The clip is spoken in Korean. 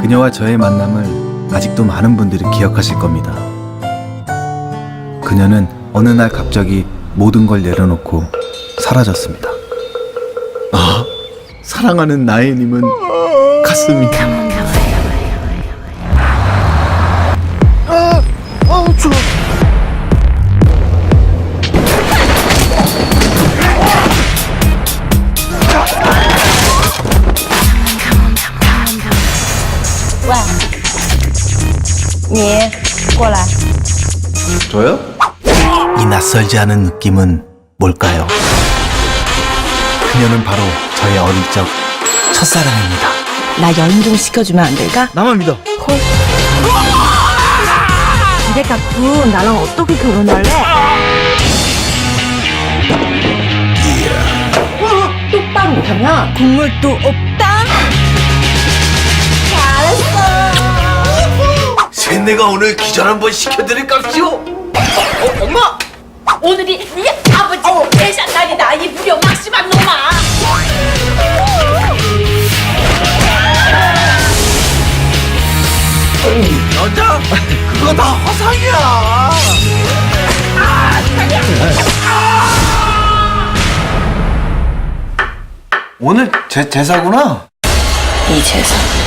그녀와 저의 만남을 아직도 많은 분들이 기억하실 겁니다. 그녀는 어느 날 갑자기 모든 걸 내려놓고 사라졌습니다. 아, 사랑하는 나혜님은 가슴이 추워.喂，你过来。 저요? 이 낯설지 않은 느낌은 뭘까요? 그녀는 바로 저의 어릴 적 첫사랑입니다. 나 여행 좀 시켜주면 안 될까? 나만 믿어. 기대 갖고 나랑 어떻게 결혼할래? 똑바로 못하면 국물도 없다. 잘했어. 쟤네가 오늘 기절 한번 시켜드릴 값이오. 엄마! 오늘이 네 아버지 대샷 날이다 이 무려 막심한 놈아. 여자? 그거 다 화상이야. 오늘 제사구나. 이 재산